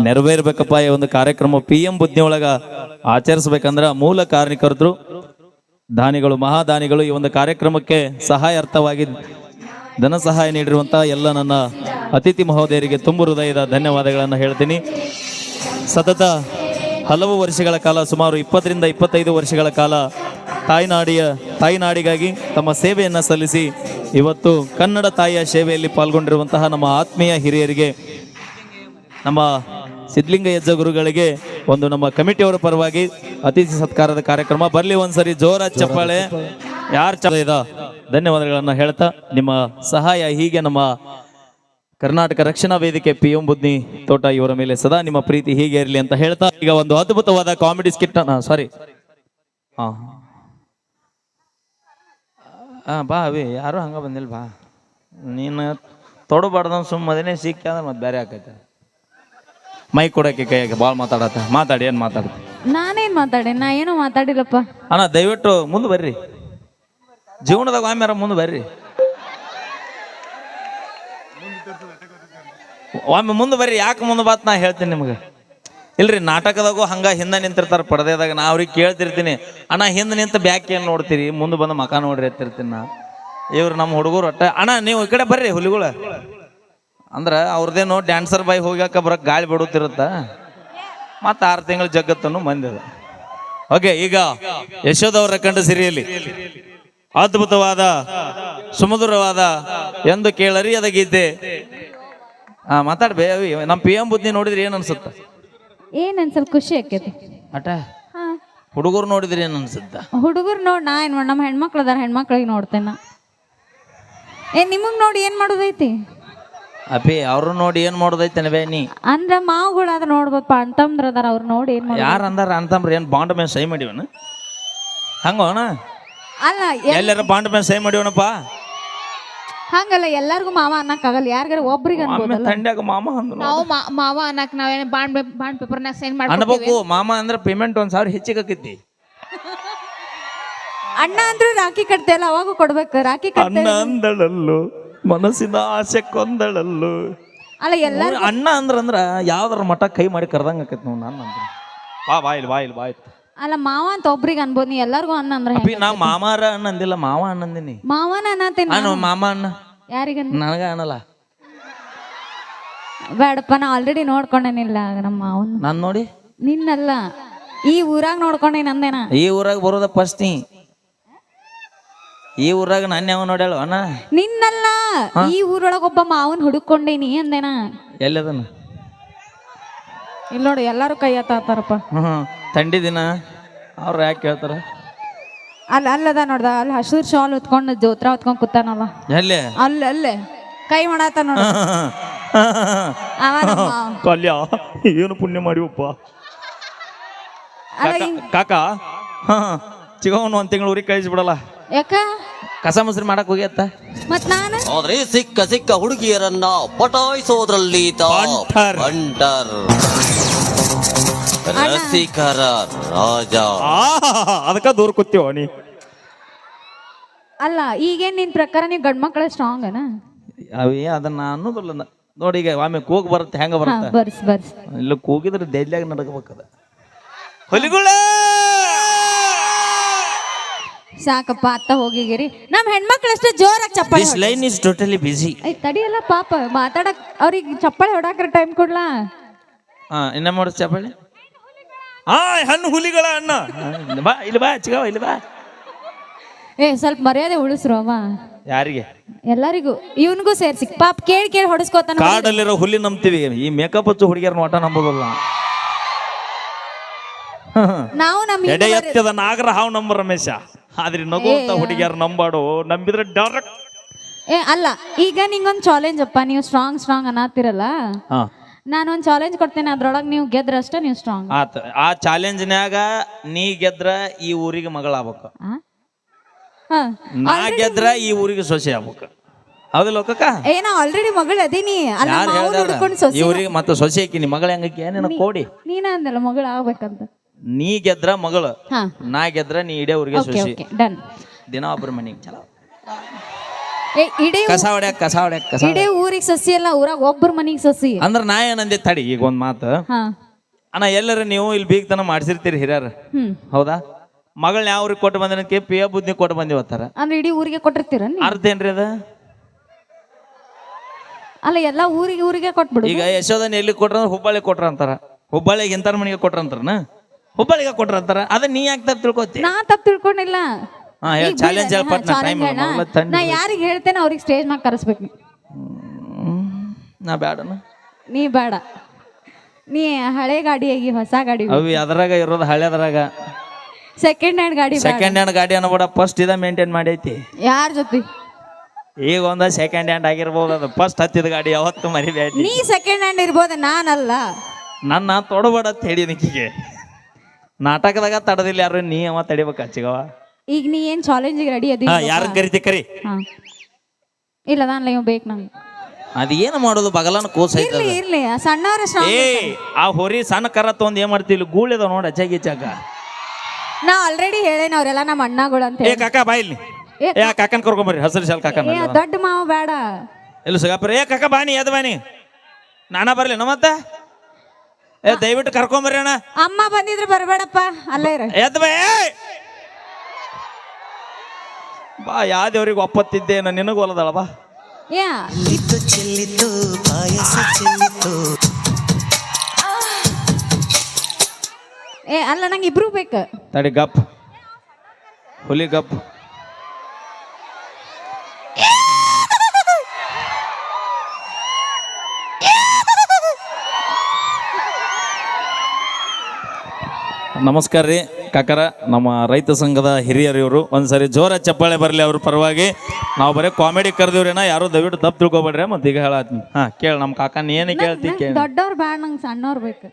ನೆರವೇರ್ಬೇಕಪ್ಪ ಈ ಒಂದು ಕಾರ್ಯಕ್ರಮ PM ಬುದ್ಧಿ ಒಳಗ ಆಚರಿಸ್ಬೇಕಂದ್ರ ಮೂಲ ಕಾರಣಕರ್ತರು ದಾನಿಗಳು ಮಹಾದಾನಿಗಳು ಈ ಒಂದು ಕಾರ್ಯಕ್ರಮಕ್ಕೆ ಸಹಾಯಾರ್ಥವಾಗಿ ಧನ ಸಹಾಯ ನೀಡಿರುವಂತಹ ಎಲ್ಲ ನನ್ನ ಅತಿಥಿ ಮಹೋದಯರಿಗೆ ತುಂಬು ಹೃದಯದ ಧನ್ಯವಾದಗಳನ್ನು ಹೇಳ್ತೀನಿ. ಸತತ ಹಲವು ವರ್ಷಗಳ ಕಾಲ ಸುಮಾರು 20 ರಿಂದ 25 ವರ್ಷಗಳ ಕಾಲ ತಾಯಿನಾಡಿಗಾಗಿ ತಮ್ಮ ಸೇವೆಯನ್ನು ಸಲ್ಲಿಸಿ ಇವತ್ತು ಕನ್ನಡ ತಾಯಿಯ ಸೇವೆಯಲ್ಲಿ ಪಾಲ್ಗೊಂಡಿರುವಂತಹ ನಮ್ಮ ಆತ್ಮೀಯ ಹಿರಿಯರಿಗೆ, ನಮ್ಮ ಸಿದ್ಧಲಿಂಗ ಯಜ್ಜ ಗುರುಗಳಿಗೆ ಒಂದು ನಮ್ಮ ಕಮಿಟಿಯವರ ಪರವಾಗಿ ಅತಿಥಿ ಸತ್ಕಾರದ ಕಾರ್ಯಕ್ರಮ ಬರಲಿ. ಒಂದ್ಸರಿ ಜೋರ ಚಪ್ಪಾಳೆ ಯಾರು ಧನ್ಯವಾದಗಳನ್ನು ಹೇಳ್ತಾ, ನಿಮ್ಮ ಸಹಾಯ ಹೀಗೆ ನಮ್ಮ ಕರ್ನಾಟಕ ರಕ್ಷಣಾ ವೇದಿಕೆ PM ಬುದ್ಧಿ ತೋಟ ಇವರ ಮೇಲೆ ಸದಾ ನಿಮ್ಮ ಪ್ರೀತಿ ಹೀಗೆ ಇರಲಿ ಅಂತ ಹೇಳ್ತಾ, ಈಗ ಒಂದು ಅದ್ಭುತವಾದ ಕಾಮಿಡಿ ಸ್ಕಿಟ್ ಬಾ ಅವಿ ಯಾರು ಹಂಗ ಬಂದಿಲ್ಲ, ಬಾ ನೀನು ತೊಡಬಾರ್ದ ಸುಮ್ಮನೆ ಸಿಕ್ಕ ಅಂದ್ರೆ ಮತ್ತೆ ಬೇರೆ ಆಕೈತೆ. ಮೈಕ್ ಕೊಡಕ್ಕೆ ಕೈಯಾಗ ಭಾಳ ಮಾತಾಡಿ ಏನು ಮಾತಾಡ್ತಿ? ನಾನೇನ್ ಮಾತಾಡಿ? ನಾ ಏನು ಮಾತಾಡಿಲ್ಲಪ್ಪ. ಅಣ್ಣ ದಯವಿಟ್ಟು ಮುಂದೆ ಬರ್ರಿ, ಜೀವನದಾಗ ಆಮ್ಯಾರ ಮುಂದೆ ಬರ್ರಿ, ಒಮ್ಮೆ ಮುಂದೆ ಬರ್ರಿ. ಯಾಕೆ ಮುಂದೆ ಬಾತ್ ನಾ ಹೇಳ್ತೀನಿ ನಿಮ್ಗೆ. ಇಲ್ರಿ ನಾಟಕದಾಗೂ ಹಂಗ ಹಿಂದೆ ನಿಂತಿರ್ತಾರೆ ಪರದೆದಾಗ, ನಾ ಅವ್ರಿಗೆ ಕೇಳ್ತಿರ್ತೀನಿ, ಅಣ್ಣ ಹಿಂದೆ ನಿಂತ ಬ್ಯಾಕ್ ಏನು ನೋಡ್ತೀರಿ, ಮುಂದೆ ಬಂದು ಮಕ ನೋಡ್ರಿ ಎತ್ತಿರ್ತೀನಿ ನಾ. ಇವ್ರು ನಮ್ಮ ಹುಡುಗರು ಒಟ್ಟ ಅಣ್ಣ ನೀವು ಈ ಕಡೆ ಬರ್ರಿ ಹುಲಿಗಳ ಅಂದ್ರೆ ಅವ್ರದ್ದೇನೋ ಡ್ಯಾನ್ಸರ್ ಬಾಯ್ ಹೋಗ್ಯಾಕ ಬರಕ್ಕೆ ಗಾಳಿ ಬಿಡುತ್ತಿರುತ್ತ, ಮತ್ತು 6 ತಿಂಗಳ ಜಗತ್ತನ್ನು ಮಂದಿದ. ಓಕೆ, ಈಗ ಯಶೋದವರ ಕಂಡ ಸಿರಿಯಲ್ಲಿ ಅದ್ಭುತವಾದ ಸುಮಧುರವಾದ ಎಂದು ಕೇಳರಿಯದ ಗೀತೆ. ಮಾತಾಡ್ಬೇ ನಮ್ಮ PM ಬುದ್ಧಿ ನೋಡಿದ್ರಿ ಏನ್ ಅನ್ಸುತ್ತ? ಏನ್ ಅನ್ಸಲ್? ಖುಷಿ ಆಕೈತಿ ಅಟ. ಹುಡುಗರು ನೋಡಿದ್ರಿ ಏನ್ ಅನ್ಸುತ್ತ? ಹುಡುಗರು ನೋಡ್ ನಾ ಏನ್ ನಮ್ಮ ಹೆಣ್ಮಕ್ಳು ಅದಾರ, ಹೆಣ್ಮಕ್ಳಿಗೆ ನೋಡ್ತೇನ. ನಿಮಗ್ ನೋಡಿ ಏನ್ ಮಾಡೋದೈತಿ? ಅಪ್ಪಿ ಅವ್ರು ನೋಡಿ ಏನ್ ಮಾಡೋದೈತೆ ಬೇ ನೀ ಅಂದ್ರ ಮಾವುಗಳು ಅದ ನೋಡ್ಬೇಕಪ್ಪ, ಅಂತಂದ್ರ ಅದಾರ, ಅವ್ರು ನೋಡಿ ಏನ್ ಮಾಡ. ಯಾರ ಅಂದಾರ ಅಂತಂಬ್ರಿ? ಏನ್ ಬಾಂಡ್ ಮೇಲೆ ಸಹಿ ಮಾಡಿವನ ಹಂಗೋಣ? ಅಲ್ಲ ಎಲ್ಲಾರ ಬಾಂಡ್ ಮೇಲೆ ಸಹಿ ಮಾಡಿವನಪ್ಪ. ಹಂಗಲ್ಲ, ಎಲ್ಲಾರ್ಗು ಮಾವ ಅನ್ನಕ್ಕಾಗಲ್ಲ, ಯಾರಿಗಾರ ಒಬ್ರಿಗೆ ಅನ್ಬೋದಲ್ಲ. ತಂಡ್ಯಾಗ ಮಾಮ ಅಂದ್ರು ನಾವು ಮಾವ ಅನ್ನಕ್ ನಾವೇನ ಬಾಂಡ್ ಪೇಪರ್ನಾಗ ಸೈನ್ ಮಾಡಿ ಅನ್ಬೇಕು. ಮಾಮ ಅಂದ್ರೆ ಪೇಮೆಂಟ್ 1,000 ಹೆಚ್ಚಿಗೆ ಆಕೈತಿ. ಅಣ್ಣ ಅಂದ್ರೂ ರಾಖಿ ಕಟ್ತೇಲ್ಲ, ಅವಾಗೂ ಕೊಡ್ಬೇಕು. ರಾಖಿ ಕಟ್ತೇ ಅಣ್ಣ ಅಂದಳಲ್ಲು ಮನಸ್ಸಿನ ಆಸೆ ಕೊಂದಳಲ್ಲು. ಅಲ್ಲ ಎಲ್ಲಾರು ಅಣ್ಣ ಅಂದ್ರ ಯಾವ್ದಾರ ಮಠ ಕೈ ಮಾಡಿ ಕರ್ದಂಗ ಆಕೈತಿ ನಾವು. ನಾನು ಅಂದ್ರೆ ಬಾ ಅಲ್ಲ ಮಾವ ಅಂತ ಒಬ್ರಿಗೆ ಅನ್ಬೋದು, ನೀ ಎಲ್ಲಾರ್ಗು ಅಣ್ಣ ಅಂದ್ರೆ ನಾ ಮಾಮಾರ ಅಣ್ಣ ಅಂದಿಲ್ಲ, ಮಾವ ಅಣ್ಣ ಅಂದಿನಿ. ಮಾವನ ಅನ್ನತೇನೆ. ಮಾಮ ಅಣ್ಣ ಯಾರಿಗ ನನಗ ಅನ್ನಲ್ಲ. ಬೇಡಪ್ಪ, ನಾ ಆಲ್ರೆಡಿ ನೋಡ್ಕೊಂಡೇನಿಲ್ಲ ನಮ್ಮ ಮಾವನ್. ನಾನ್ ನೋಡಿ ನಿನ್ನಲ್ಲ, ಈ ಊರಾಗ ನೋಡ್ಕೊಂಡೆ ನಂದೇನ. ಈ ಊರಾಗ ಬರೋದ ಫಸ್ಟ್ ನೀ. ಈ ಊರಾಗ ನಾನು ಯಾವ ನೋಡ್ಯಾಳ ಅಣ್ಣ? ನಿನ್ನಲ್ಲ, ಈ ಊರೊಳಗ ಒಬ್ಬ ಮಾವನ್ ಹುಡುಕೊಂಡೇನಿ ಅಂದೇನ. ಎಲ್ಲದನ್ನ ಇಲ್ಲಿ ನೋಡಿ ಎಲ್ಲಾರು ಕೈ ಎತ್ತಾತಾರಪ್ಪ. ಥಂಡಿ ದಿನ ಅವ್ರು ಯಾಕೆ ಕೇಳ್ತಾರ? ಅಲ್ಲದ ನೋಡ್ದ, ಅಲ್ಲಿ ಹಸಿರು ಶಾಲ್ ಹೊತ್ಕೊಂಡು ಜೋತ್ರ ಹೊತ್ಕೊಂಡ್ ಕೂತಾನಲ್ಲ, ಎಲ್ಲೇ ಅಲ್ಲೇ ಕೈ ಮಾಡಾತ ನೋಡ. ಕಲ್ಯ ಏನು ಪುಣ್ಯ ಮಾಡಿವಪ್ಪ ಕಾಕ. ಚಿಗವನ್ 1 ತಿಂಗಳು ಊರಿಗೆ ಕಳಿಸ್ಬಿಡಲ್ಲ. ಯಾಕ? ಕಸ ಮುಸ್ರಿ ಮಾಡಕ್ ಹೋಗ್ಯತ್ತ. ಮತ್ ನಾನು ಆದ್ರೆ ಸಿಕ್ಕ ಹುಡುಗಿಯರನ್ನ ಪಟಾಯಿಸೋದ್ರಲ್ಲಿ ರಸಿಕರ ರಾಜ. ಅದಕ್ಕ ದೂರ ಕೂತೀವ ನೀ. ಅಲ್ಲ, ಈಗೇನ್ ನಿನ್ ಪ್ರಕಾರ ನೀವು ಗಂಡ್ ಮಕ್ಕಳ ಸ್ಟ್ರಾಂಗ್ ಅನ? ಅವೇ ಅದನ್ನ ಅನ್ನೋದಿಲ್ಲ ನೋಡಿ. ಈಗ ಆಮೇಲೆ ಕೂಗ್ ಬರುತ್ತೆ, ಹೆಂಗ ಬರುತ್ತೆ? ಬರ್ಸ್ ಇಲ್ಲ ಕೂಗಿದ್ರೆ ದೆಲ್ಲಾಗ ನಡಕಬೇಕದ. ಹೊಲಿಗುಳ ಸಾಕಪ್ಪ, ಅತ್ತ ಹೋಗಿಗಿರಿ. ನಮ್ ಹೆಣ್ಮಕ್ಳು ಅಷ್ಟೇ ಜೋರಾಗಿ ಚಪ್ಪಾಳೆ. This line is totally busy. ತಡಿಯಲ್ಲ ಪಾಪ, ಮಾತಾಡಕ್ ಅವ್ರಿಗೆ ಚಪ್ಪಾಳೆ ಹೊಡಾಕ್ರ ಟೈಮ್ ಕೊಡ್ಲಾ? ಇನ್ನ ಮಾಡ ಚಪ್ಪಾಳೆ. ಹಣ್ಣು ಹುಲಿಗಳ ಅಣ್ಣ ಬಾ, ಇಲ್ಲಿ ಬಾ ಚಿಗವ, ಇಲ್ಲಿ ಬಾ. ಸ್ವಲ್ಪ ಮರ್ಯಾದೆ ಉಳಿಸ್ರು ಅವ. ಯಾರಿಗೆ? ಎಲ್ಲರಿಗೂ, ಇವನ್ಗೂ ಸೇರ್ಸಿ ಪಾಪ. ಕೇಳಿ ಹೊಡಿಸ್ಕೋತಾನ. ಕಾಡಲ್ಲಿರೋ ಹುಲಿ ನಂಬ್ತೀವಿ, ಈ ಮೇಕಪ್ ಹಚ್ಚು ಹುಡುಗಿಯರ್ ನೋಟ ನಂಬೋದಲ್ಲ. ನಾವು ನಮ್ಮ ಎಡೆ ಎತ್ತದ ನಾಗರ ಹಾವು ನಂಬ ರಮೇಶ, ಆದ್ರೆ ನಗುವಂತ ಹುಡುಗಿಯರ್ ನಂಬಾಡು. ನಂಬಿದ್ರೆ ಡೈರೆಕ್ಟ್. ಅಲ್ಲ, ಈಗ ನಿಂಗೊಂದು ಚಾಲೆಂಜ್ ಅಪ್ಪ. ನೀವು ಸ್ಟ್ರಾಂಗ್ ಅನ್ನತ್ತಿರಲ್ಲ, ನಾನೊಂದು ಚಾಲೆಂಜ್ ಕೊಡ್ತೇನೆ, ಅದ್ರೊಳಗೆ ನೀವು ಗೆದ್ರ ಅಷ್ಟೇ ನೀವು ಸ್ಟ್ರಾಂಗ್. ಆ ಚಾಲೆಂಜ್ನ್ಯಾಗ ನೀ ಗೆದ್ರ ಈ ಊರಿಗೆ ಮಗಳಾಗ್ಬೇಕು, ನಾ ಗೆದ್ರ ಈ ಊರಿಗೆ ಸೊಸೆ ಆಗ್ಬೇಕು. ಹೌದಿಲ್ಲ ಕಕ್ಕ? ಏನೋ ಆಲ್ರೆಡಿ ಮಗಳು ಅದೀನಿ. ಇವ್ರಿಗೆ ಮತ್ತೆ ಸೊಸೆ ಹಾಕಿನಿ, ಮಗಳ ಹೆಂಗಕ್ಕೆ ಏನೇನ ಕೋಡಿ. ನೀನ ಅಂದಲ್ಲ ಮಗಳು ಆಗ್ಬೇಕಂತ. ನೀ ಗೆದ್ರ ಮಗಳು, ನಾ ಗೆದ್ರ ನೀ ಇಡೇ ಊರಿಗೆ ಸೊಸೆ. ಡನ್. ದಿನ ಒಬ್ಬರ ಮನೆಗೆ ಚಲೋ. ಇಡೀ ಕಸ ಹೊಡ್ಯಾಕ ಇಡೀ ಊರಿಗೆ ಸಸಿ ಅಲ್ಲ, ಊರಾಗ ಒಬ್ಬರ ಮನಿಗೆ ಸಸಿ. ಅಂದ್ರ ನಾ ಏನಂದೆ ತಡಿ ಈಗ ಒಂದ್ ಮಾತು. ಹಾ ಅಣ್ಣ ಎಲ್ಲರ ನೀವು ಇಲ್ಲಿ ಬೀಗ್ತನ ಮಾಡ್ಸಿರ್ತೀರಿ ಹಿರಿಯರ್, ಹ್ಮ್ ಹೌದಾ? ಮಗಳನ್ನ ಯಾವ ಊರಿಗೆ ಕೊಟ್ಟು ಬಂದನಕ್ಕೆ ಪಿಯ ಬುದ್ಧಿ ಕೊಟ್ಟು ಬಂದಿವತ್ತಾರ. ಅಂದ್ರೆ ಇಡೀ ಊರಿಗೆ ಕೊಟ್ಟಿರ್ತೀರ ನೀವು? ಅರ್ಥ ಏನ್ರಿ ಅದ? ಅಲ್ಲ ಎಲ್ಲಾ ಊರಿಗೆ ಕೊಟ್ಬಿಡು. ಈಗ ಯಶೋಧನ ಎಲ್ಲಿ ಕೊಟ್ರ ಹುಬ್ಬಳ್ಳಿ ಕೊಟ್ರ ಅಂತಾರ, ಹುಬ್ಬಳ್ಳಿಗೆ ಇಂತರ ಮನೆಗೆ ಕೊಟ್ರ ಅಂತಾರನ, ಹುಬ್ಬಳ್ಳಿಗೆ ಕೊಟ್ರ ಅಂತಾರ. ಅದ ನೀ ಯಾಕೆ ತಪ್ಪು ತಿಳ್ಕೊತಿ? ನಾ ತಪ್ಪು ತಿಳ್ಕೊಂಡಿಲ್ಲ. ಚಾಲೆಂಜ್ ನಾ ಯಾರಿಗೆ ಹೇಳ್ತೇನೆ ಅವ್ರಿಗೆ ಸ್ಟೇಜ್ ಮ್ಯಾಗ ಕರೆಸ್ಬೇಕು ನೀ. ನಾ ಬ್ಯಾಡನ, ನೀ ಬೇಡ, ನೀ ಹಳೆ ಗಾಡಿ ಆಗಿ ಹೊಸ ಗಾಡಿ, ಅವು ಅದ್ರಾಗ ಇರೋದು ಹಳೆದ್ರಾಗ. ಸೆಕೆಂಡ್ ಹ್ಯಾಂಡ್ ಗಾಡಿ, ಸೆಕೆಂಡ್ ಹ್ಯಾಂಡ್ ಗಾಡಿ ಅನ್ನಬೇಡ, ಫಸ್ಟ್ ಇದ ಮೇಂಟೈನ್ ಮಾಡೈತಿ. ಯಾರ ಜೊತೆ? ಈಗ ಒಂದ ಸೆಕೆಂಡ್ ಹ್ಯಾಂಡ್ ಆಗಿರ್ಬೋದು, ಅದು ಫಸ್ಟ್ ಹತ್ತಿದ ಗಾಡಿ ಯಾವತ್ತು ಮರಿಬೇಡಿ. ನೀ ಸೆಕೆಂಡ್ ಹ್ಯಾಂಡ್ ಇರ್ಬೋದ, ನಾನಲ್ಲ. ನನ್ನ ತೊಡಬೇಡ ಅಂತ ಹೇಳಿ ನಿಕ್ಕಿಗೆ ನಾಟಕದಾಗ ತಡದಿಲ್ಲ ಯಾರು, ನೀ ಅವ ತಡಿಬೇಕ ಚಿಗವ. ಈಗ ನೀ ಏನ್ ಚಾಲೆಂಜಿಗೆ ರೆಡಿ ಅದಿ? ಯಾರನ್ನ ಕರಿತಿ ಕರಿ. ಇಲ್ಲ ನಾನು ಇವ್ ಬೇಕು ನಂಗೆ. ಅದ ಏನು ಮಾಡೋದು, ಬಗಲನ ಕೋಸ ಐತೆ. ಇರ್ಲಿ ಸಣ್ಣವ್ರ. ಆ ಹೊರಿ ಸಣ್ಣ ಕರ ತೊಂದ್ ಏನ್ ಮಾಡ್ತೀವಿ, ಗೂಳಿದ ನೋಡ ಅಚ್ಚಾಗಿ ಚಾಕ. ನಾ ಆಲ್ರೆಡಿ ಹೇಳೇನ ಅವ್ರೆಲ್ಲ ನಮ್ಮ ಅಣ್ಣಗಳು ಅಂತ. ಏ ಕಾಕ ಬಾ ಇಲ್ಲಿ, ಏ ಕಾಕನ್ ಕರ್ಕೊಂಬರ್ರಿ, ಹಸಿರು ಶಾಲ್ ಕಾಕನ್. ದೊಡ್ಡ ಮಾವ ಬೇಡ ಇಲ್ಲ ಸಿಗಾಪುರ. ಏ ಕಾಕ ಬಾನಿ, ಎದ್ ಬಾನಿ, ನಾನಾ ಬರ್ಲಿ ಮತ್ತ. ಏ ದಯವಿಟ್ಟು ಕರ್ಕೊಂಬರ್ರಿ ಅಣ್ಣ. ಅಮ್ಮ ಬಂದಿದ್ರೆ ಬರಬೇಡಪ್ಪ, ಅಲ್ಲೇ ಇರ. ಎದ್ ಬಾ ಬಾ, ಯಾವ ದೇವ್ರಿಗೆ ಒಪ್ಪತ್ತಿದ್ದೆ ನಿನಗ ಹೊಲದಳ ಬಾ. ಏ ಅಲ್ಲ, ನಂಗೆ ಇಬ್ರು ಬೇಕು. ತಡಿ ಗಪ್, ಹುಲಿ ಗಪ್. ನಮಸ್ಕಾರ ರೀ ಕಾಕರ, ನಮ್ಮ ರೈತ ಸಂಘದ ಹಿರಿಯರು ಇವರು. ಒಂದ್ಸರಿ ಜೋರ ಚಪ್ಪಾಳೆ ಬರಲಿ ಅವ್ರ ಪರವಾಗಿ. ನಾವು ಬರೀ ಕಾಮಿಡಿ ಕರೆದಿವ್ರೇನ, ಯಾರು ದಯವಿಟ್ಟು ತಪ್ಪು ತಿಳ್ಕೊಬೇಡ್ರಿ. ಮತ್ತೆ ಈಗ ಹೇಳತ್ತೀನಿ. ಹಾ ಕೇಳ ನಮ್ಮ ಕಾಕ, ನೀ ಏನು ಕೇಳ್ತಿ ಕೇಳಿ. ದೊಡ್ಡವ್ರು ಬೇಡ, ನಂಗೆ ಸಣ್ಣವ್ರು ಬೇಕು.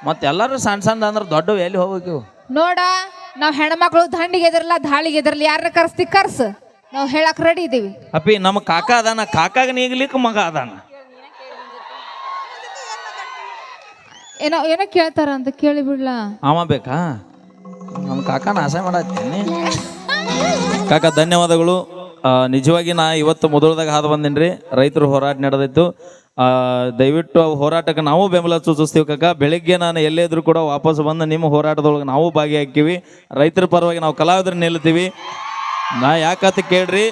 ಮತ್ತೆ ಎಲ್ಲರೂ ಸಣ್ಣ ಸಣ್ಣ ಅಂದ್ರೆ ದೊಡ್ಡವು ಎಲ್ಲಿ ಹೋಗ್ಬೇಕು? ನೋಡ, ನಾವ್ ಹೆಣ್ಮಕ್ಳು ದಂಡಿಗೆ ಎದರ್ಲ ಧಾಳಿಗೆ ಎದರ್ಲಿ, ಯಾರ ಕರ್ಸ್ತಿ ಕರ್ಸ್, ನಾವು ಹೇಳಕ್ ರೆಡಿ ಇದೀವಿ. ಅಪ್ಪಿ ನಮ್ಮ ಕಾಕ ಅದಾನ, ಕಾಕಾಗ ನೀಗ್ಲಿಕ್ಕೆ ಮಗ ಅದಾನ. ಏನೋ ಕೇಳ್ತಾರ ಅಂತ ಕೇಳಿ ಬಿಡ್ಲಾ? ಅವ ಬೇಕಾ? ನಮ್ಮ ಕಾಕನ ಆಸೆ ಮಾಡತ್ತೀನಿ. ಕಾಕ ಧನ್ಯವಾದಗಳು. ನಿಜವಾಗಿ ನಾ ಇವತ್ತು ಮೊದಲದಾಗ ಹಾದು ಬಂದೇನ್ರಿ. ರೈತರು ಹೋರಾಟ ನಡೆದಿತ್ತು. ದಯವಿಟ್ಟು ಹೋರಾಟಕ್ಕೆ ನಾವು ಬೆಂಬಲ ಸೂಚಿಸ್ತೀವಿ ಕಾಕ. ಬೆಳಿಗ್ಗೆ ನಾನು ಎಲ್ಲೇ ಇದ್ರು ಕೂಡ ವಾಪಸ್ ಬಂದು ನಿಮ್ಮ ಹೋರಾಟದೊಳಗೆ ನಾವು ಭಾಗಿಯಾಗ್ತೀವಿ. ರೈತರ ಪರವಾಗಿ ನಾವು ಕಲಾವಿದ್ರು ನಿಲ್ತೀವಿ. ನಾ ಯಾಕಂತ ಕೇಳ್ರಿ,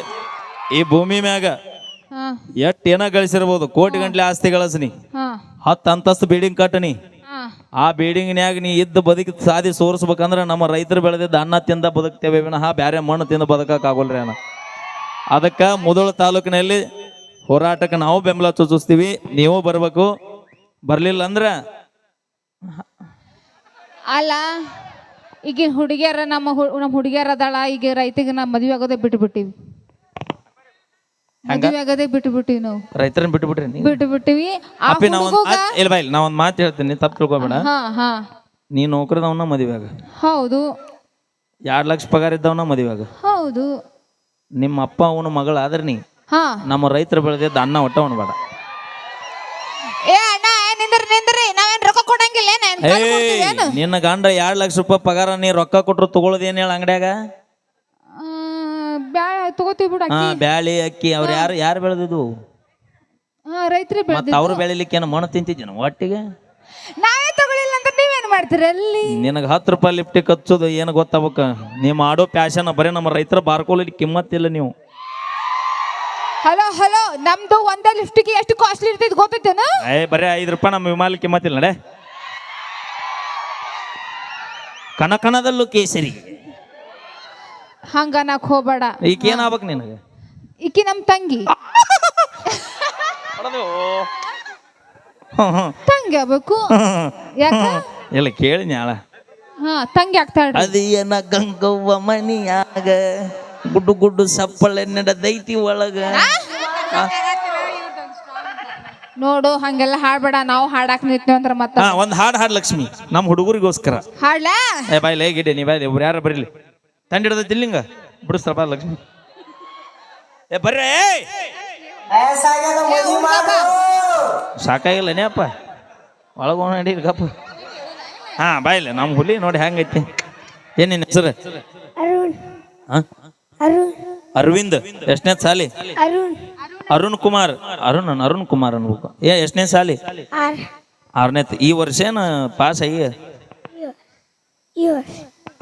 ಈ ಭೂಮಿ ಮ್ಯಾಗ ಎಷ್ಟ್ ಏನ ಗಳಿಸಿರ್ಬೋದು, ಕೋಟಿ ಗಂಟ್ಲೆ ಆಸ್ತಿ ಗಳಿಸ್ನಿ, 10 ಅಂತಸ್ತು ಬಿಲ್ಡಿಂಗ್ ಕಟ್ಟನಿ. ಆ ಬಿಲ್ಡಿಂಗ್ನ್ಯಾಗ ನೀ ಇದ್ದ ಬದುಕಿ ಸಾಧಿ ಸೋರಿಸ್ಬೇಕಂದ್ರೆ ನಮ್ಮ ರೈತರು ಬೆಳೆದಿದ್ದ ಅನ್ನ ತಿಂದ ಬದುಕ್ತೇವೆ ವಿನಃ ಬ್ಯಾರೆ ಮಣ್ಣು ತಿಂದ ಬದುಕಕ್ಕಾಗಲ್ರಿ ಅಣ್ಣ. ಅದಕ್ಕೆ ಮುಧೋಳ ತಾಲೂಕಿನಲ್ಲಿ ಹೋರಾಟಕ್ಕೆ ನಾವು ಬೆಂಬಲ ಸೂಚಿಸ್ತೀವಿ. ನೀವು ಬರ್ಬೇಕು. ಬರ್ಲಿಲ್ಲ ಅಂದ್ರೆ ಅಲ್ಲ, ಈಗ ಹುಡುಗಿಯರ ನಮ್ಮ ಹುಡುಗಿಯರ ಅದಾಳ, ಈಗ ರೈತಿಗೆ ನಾವು ಮದುವೆ ಆಗೋದೇ ಬಿಟ್ಟಿವಿ. ಮದುವೆ ಆಗೋದೇ ಬಿಟ್ಟಿವಿ ನಾವು. ರೈತರನ್ನ ಬಿಟ್ಬಿಟ್ರಿ ಬಿಟ್ಟಿವಿ. ಇಲ್ಲ ಬಾ, ನಾ ಒಂದ್ ಮಾತು ಹೇಳ್ತೀನಿ, ತಪ್ಪು ತಿಳ್ಕೊಬೇಡ. ನೀ ನೌಕರಿದವನ್ನ ಮದುವೆ ಆಗ. ಹೌದು. 2 ಲಕ್ಷ ಪಗಾರ ಇದ್ದವನ ಮದುವೆ ಆಗ. ಹೌದು. ನಿಮ್ಮ ಅಪ್ಪ ಅವನ ಮಗಳ ಆದ್ರೆ ನೀ ನಮ್ಮ ರೈತರು ಬೆಳೆದಿದ್ದ ಅನ್ನ ಒಟ್ಟ ಉಣ್ಬೇಡ. ನಿನ್ನ ಗಂಡ 2 ಲಕ್ಷ ರೂಪಾಯಿ ಪಗಾರ ನೀ ರೊಕ್ಕ ಕೊಟ್ರು ತಗೊಳ್ಳೋದು ಏನ್ ಹೇಳ ಅಂಗಡ್ಯಾಗ? ತಗೋತೀವಿ ಬಿಡ. ಬ್ಯಾಳಿ ಅಕ್ಕಿ ಅವ್ರು ಯಾರು ಬೆಳೆದಿದ್ವು? ರೈತರು ಮತ್ತ ಅವ್ರು ಬೆಳಿಲಿಕ್ಕೆ ಮಣ್ಣು ತಿಂತಿದ್ದೇನು ಒಟ್ಟಿಗೆ? ನಾವೇ ತಗೊಳಿಲ್ಲ ಅಂತ ನೀವೇನ್ ಮಾಡ್ತೀರಿ ಅಲ್ಲಿ? ನಿನಗೆ 10 ರೂಪಾಯಿ ಲಿಫ್ಟಿಗೆ ಹಚ್ಚೋದು ಏನು ಗೊತ್ತಾಗಬೇಕ? ನೀವು ಮಾಡೋ ಪ್ಯಾಶನ್ ಬರೀ ನಮ್ಮ ರೈತರ ಬಾರ್ಕೊಳ್ಳಿ ಕಿಮ್ಮತ್ತಿಲ್ಲ ನೀವು. ಹಲೋ, ನಮ್ದು ಒಂದೇ ಲಿಫ್ಟಿಗೆ ಎಷ್ಟು ಕಾಸ್ಟ್ಲಿ ಇರ್ತೈತಿ ಗೊತ್ತೈತೇನ? ಬರೀ 5 ರೂಪಾಯಿ ನಮ್ಮ ವಿಮಾನ ಕಿಮ್ಮತ್ತಿಲ್ಲ ನಡೆ. ಕಣಕಣದಲ್ಲೂ ಕೇಸರಿ ಹಂಗ ನಾಕ್ ಹೋಗ್ಬೇಡ. ಈಗ ಏನಾಗ್ಬೇಕು ನಿನಗೆ? ಈಕಿ ನಮ್ ತಂಗಿ. ತಂಗಿ ಆಗ್ಬೇಕು. ಯಾಕ? ಇಲ್ಲ ಕೇಳಿ ನ್ಯಾಳ. ತಂಗಿ ಆಗ್ತಾಳ. ಅದೇನ ಗಂಗವ್ವ ಮನಿಯಾಗ ಗುಡ್ಡು ಗುಡ್ಡು ಸಪ್ಪಳೆ ನಡೆದೈತಿ ಒಳಗ. ನೋಡು, ಹಂಗೆಲ್ಲ ಹಾಡ್ಬೇಡ. ನಾವು ಹಾಡಾಕ್ ನಿಂತೀವಿ ಅಂದ್ರೆ ಮತ್ತೆ ಒಂದ್ ಹಾಡು ಲಕ್ಷ್ಮಿ, ನಮ್ಮ ಹುಡುಗರಿಗೋಸ್ಕರ ಹಾಡ್ಲಾ? ಬಾಯ್ಲಿ ಹೇಗಿಡೆ ನೀ ಬಾಯ್ಲಿ, ಒಬ್ರು ಯಾರು ಬರೀಲಿ. ತಂಡ ಹಿಡ್ದೈತಿಲ್ಲಿಂಗ ಬಿಡಿಸ್ತಾರ ಬಾ ಲಕ್ಷ್ಮಿ. ಬರ್ರಿ. ಸಾಕಾಗಿಲ್ಲನೇ ಅಪ್ಪ, ಒಳಗ ನಡಿ ಗಪ್ಪ. ಬಾಯ್ಲಿ ನಮ್ಮ ಹುಲಿ ನೋಡಿ ಹೆಂಗೈತಿ. ಏನೇನು ಹೆಸರು? ಅರವಿಂದ್ ಎಷ್ಟನೇ ಸಾಲಿ? ಅರುಣ್ ಕುಮಾರ್ ಅನ್ಬೇಕು. ಎಷ್ಟನೇ ಸಾಲಿ? 6ನೇತ್. ಈ ವರ್ಷ ಏನು ಪಾಸ್ ಆಗಿ?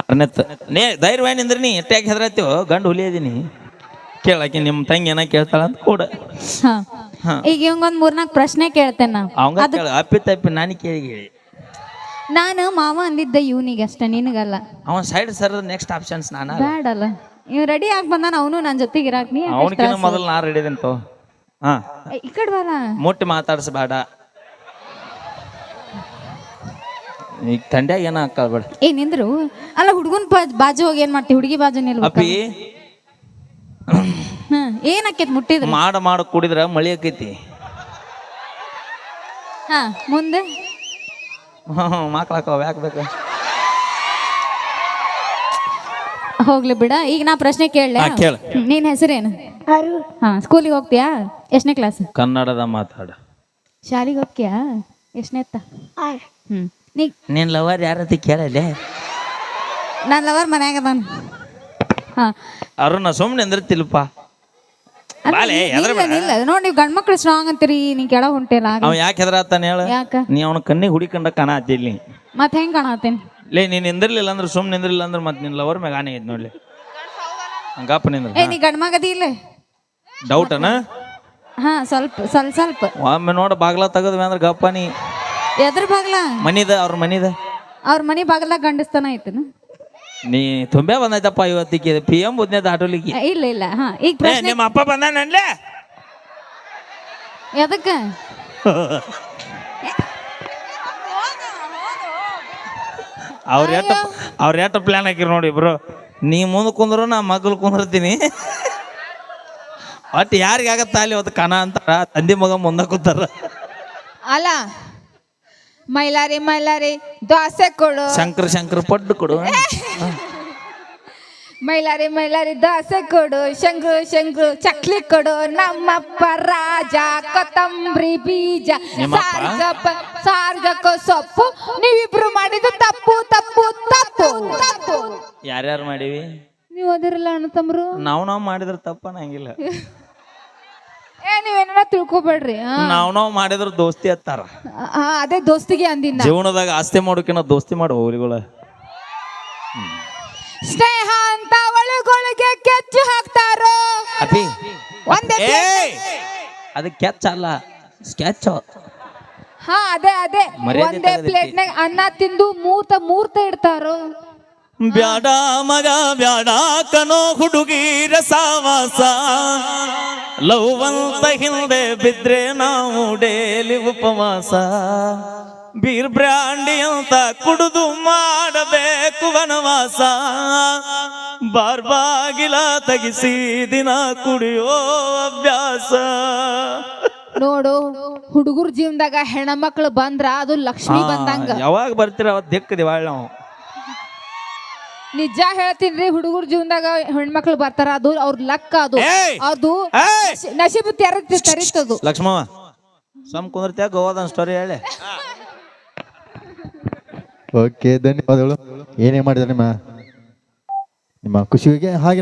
6ನೇತ್. ಧೈರ್ಯವಾಗಿ ನಿಂದ್ರಿ. ನೀ ಎಟ್ಟಾಗಿ ಹೆದರತ್ತೀವೋ, ಗಂಡು ಹುಲಿ ಇದೀನಿ. ಕೇಳಾಕಿ ನಿಮ್ಮ ತಂಗಿ ಏನ ಕೇಳ್ತಾಳ ಅಂತ ಕೂಡ. ಈಗ ಇವಂಗೊಂದ್ 3-4 ಪ್ರಶ್ನೆ ಕೇಳ್ತೇನೆ ನಾ. ಅವಂಗ ಕೇಳ, ಅಪ್ಪಿ ನಾನು ಕೇಳಿ. ನಾನು ಮಾವ ಅಂದಿದ್ದ ಇವನಿಗೆ ಅಷ್ಟೇ, ನಿನಗಲ್ಲ. ಅವನ್ ಸೈಡ್ ಸರ್ ನೆಕ್ಸ್ಟ್ ಆಪ್ಷನ್ಸ್ ನಾನು ಬೇಡಲ್ಲ. ಇವ್ ರೆಡಿ ಆಗಿ ಬಂದಾನ, ಅವನು ನನ್ನ ಜೊತೆಗೆ ಇರಾಕ್. ನೀ ಅವನಕಿನ ಮೊದಲು ನಾ ರೆಡಿ ಇದಂತ. ಈ ಕಡೆ ಬಾರ. ಮುಟ್ಟಿ ಮಾತಾಡ್ಸಬೇಡ. ಈಗ ತಂಡ್ಯಾಗ ಏನ ಹಾಕಬೇಡ. ನಿಂದ್ರು. ಅಲ್ಲ, ಹುಡುಗನ್ ಬಾಜು ಹೋಗಿ ಏನ್ ಮಾಡ್ತಿ? ಹುಡುಗಿ ಬಾಜು ನಿಲ್ಬೇಕು. ಅಪ್ಪಿ ಏನ್ ಆಕೇತ್ ಮುಟ್ಟಿದ್ರು? ಮಾಡ ಕುಡಿದ್ರ ಮಳಿ ಆಕೈತಿ. ಮುಂದೆ ಮಕ್ಳಾಕವ ಯಾಕೆ ಬೇಕು? ಹೋಗ್ಲಿ ಬಿಡ. ಈಗ ನಾ ಪ್ರಶ್ನೆ ಕೇಳಲೆ. ಕೇಳ. ನಿನ್ ಹೆಸರೇನು? ಸ್ಕೂಲಿಗೆ ಹೋಗ್ತೀಯಾ? ಎಷ್ಟನೇ ಕ್ಲಾಸ್? ಕನ್ನಡದ ಮಾತಾಡ. ಶಾಲಿಗೆ ಹೋಗ್ತೀಯಾ? ಎಷ್ಟನೇತ್ತ? ನಿನ್ ಲವರ್ ಯಾರತಿ ಕೇಳಲೆ? ನನ್ನ ಲವರ್ ಮನ್ಯಾಗ ಅದಾನ. ಅವ್ರನ್ನ ಸುಮ್ಮನೆ ಅಂದ್ರತಿಲ್ಪ. ನೋಡಿ, ನೀವು ಗಂಡ್ಮಕ್ಳು ಸ್ಟ್ರಾಂಗ್ ಅಂತೀರಿ, ನೀ ಕೆಳಗ್ ಹೊಂಟಿಲ್ಲ. ಅವ ಯಾಕೆ ಹೆದರಾತಾನ ಹೇಳ? ಯಾಕ? ನೀ ಅವನ ಕಣ್ಣಿಗೆ ಹುಡಿಕೊಂಡ ಕಾಣ ಹತ್ತಿಲ್ಲ. ಮತ್ತೆ ಹೆಂಗ್ ಕಾಣತ್ತೇನಿ? ಲೇ, ನೀನ್ ನಿಂದಿರ್ಲಿಲ್ಲ ಅಂದ್ರೆ ಸುಮ್ಮನೆ ನಿಂದಿರ್ಲಿಲ್ಲ ಅಂದ್ರೆ ಮತ್ತೆ ನಿನ್ ಲವರ್ ಮ್ಯಾಗ ಆನೆ ಐತ್ ನೋಡ್ಲಿ. ಹಂಗಪ್ಪ ನಿಂದ್ರ. ನೀ ಗಂಡ್ಮಗದಿ ಇಲ್ಲ? ಡೌಟ್ ಅನ? ಸ್ವಲ್ಪ ಒಮ್ಮೆ ನೋಡ ಬಾಗ್ಲ ತೆಗದ್ವಿ ಅಂದ್ರೆ ಗಪ್ಪ ನೀ. ಎದ್ರ ಬಾಗ್ಲ? ಅವ್ರ ಮನಿದ. ಅವ್ರ ಮನಿ ಬಾಗ್ಲಾಗ ಗಂಡಸ್ತಾನ ಐತನ? ನೀ ತುಂಬೆ ಬಂದೈತಪ್ಪ ಇವತ್ತಿಗೆ. PM ಬುದ್ನೇದ ಆಟೋಲಿಕ್ಕೆ. ಇಲ್ಲ. ಈಗ ಪ್ರಶ್ನೆ. ನಿಮ್ಮ ಅಪ್ಪ ಬಂದಾನನ್ಲೇ? ಎದಕ್ಕ? ಅವ್ರ ಎಷ್ಟು ಪ್ಲಾನ್ ಹಾಕಿರ್ ನೋಡಿ ಬ್ರೋ. ನೀ ಮುಂದೆ ಕುಂದ್ರು, ನಾ ಮಗ್ಳು ಕುಂದಿರ್ತೀನಿ. ಒಟ್ಟು ಯಾರಿಗ ಆಗತ್ತ ಅಲ್ಲಿ ಅವತ್ತು ಕಣ ಅಂತಾರ. ತಂದಿ ಮಗ ಮುಂದೆ ಕೂತಾರ. ಅಲ್ಲ, ಮೈಲಾರಿ ದೋಸೆ ಕೊಡು. ಶಂಕರ ಪಡ್ಡು ಕೊಡು. ಮೈಲಾರಿ ದೋಸೆ ಕೊಡು. ಶಂಕ್ರು ಚಕ್ಲಿ ಕೊಡು. ನಮ್ಮಪ್ಪ ರಾಜ ಕೊತ್ತಂಬರಿ ಬೀಜ ಸಾರ್ಗಕ್ಕೋ ಸೊಪ್ಪು. ನೀವಿಬ್ರು ಮಾಡಿದ್ದು ತಪ್ಪು. ಯಾರ್ಯಾರು ಮಾಡೀವಿ? ನೀವು ಅದಿರಲ್ಲ ಅಣ್ಣ ತಮ್ರು. ನಾವು ಮಾಡಿದ್ರ ತಪ್ಪ ನಂಗಿಲ್ಲ. ನೀವೇನ ತಿಳ್ಕೊಬೇಡ್ರಿ. ನಾವು ಮಾಡಿದ್ರ ದೋಸ್ತಿ ಹತ್ತಾರ. ಅದೇ ದೋಸ್ತಿಗೆ ಅಂದಿನ. ಜೀವನದಾಗ ಆಸ್ತಿ ಮಾಡೋಕಿನ ದೋಸ್ತಿ ಮಾಡೋ ಹೋಲಿಗಳ. ಸ್ನೇಹ ಅಂತ ಒಳಗೊಳಗೆ ಕೆಚ್ಚು ಹಾಕ್ತಾರೋ. ಅಪ್ಪಿ ಒಂದೇ ಅದು ಕೆಚ್ಚ ಅಲ್ಲ, ಸ್ಕೆಚ್. ಅದೇ ಒಂದೇ ಪ್ಲೇಟ್ನಾಗ ಅನ್ನ ತಿಂದು ಮೂರ್ತ ಇಡ್ತಾರೋ. ಬ್ಯಾಡ ಮಗ ಬ್ಯಾಡ ಕನೋ ಹುಡುಗಿರ ಸಾವಾಸ. ಲವ್ ಅಂತ ಹಿಂದೆ ಬಿದ್ರೆ ನಾವು ಡೇಲಿ ಉಪವಾಸ. ಬೀರ್ ಬ್ರ್ಯಾಂಡಿ ಅಂತ ಕುಡಿದು ಮಾಡಬೇಕು ವನವಾಸ. ಬಾಗಿಲ ತೆಗಿಸಿ ದಿನ ಕುಡಿಯೋ ಅಭ್ಯಾಸ. ನೋಡು, ಹುಡುಗರ ಜೀವನದಾಗ ಹೆಣ್ಮಕ್ಳು ಬಂದ್ರ ಅದು ಲಕ್ಷ್ಮಿ ಬಂದಂಗ. ಯಾವಾಗ ಬರ್ತೀರ ಅವತ್ತು ದಿಕ್ಕ ದಿವಾಳ. ನಾವು ನಿಜ ಹೇಳ್ತೀನ್ರಿ, ಹುಡುಗರ ಜೀವನದಾಗ ಹೆಣ್ಮಕ್ಳು ಬರ್ತಾರ, ಅದು ಅವ್ರ ಲಕ್ಕ. ಅದು ನಶೀಬು ತರಿತದು. ಲಕ್ಷ್ಮವ್ವ ಕುಂದಿರ್ತ್ಯಾ ಗೋವಾದ ಸ್ಟೋರಿ ಹೇಳಿ. ಓಕೆ, ಧನ್ಯವಾದಗಳು. ಏನೇ ಮಾಡಿದ ನಿಮ್ಮ ಖುಷಿಗೆ ಹಾಗೆ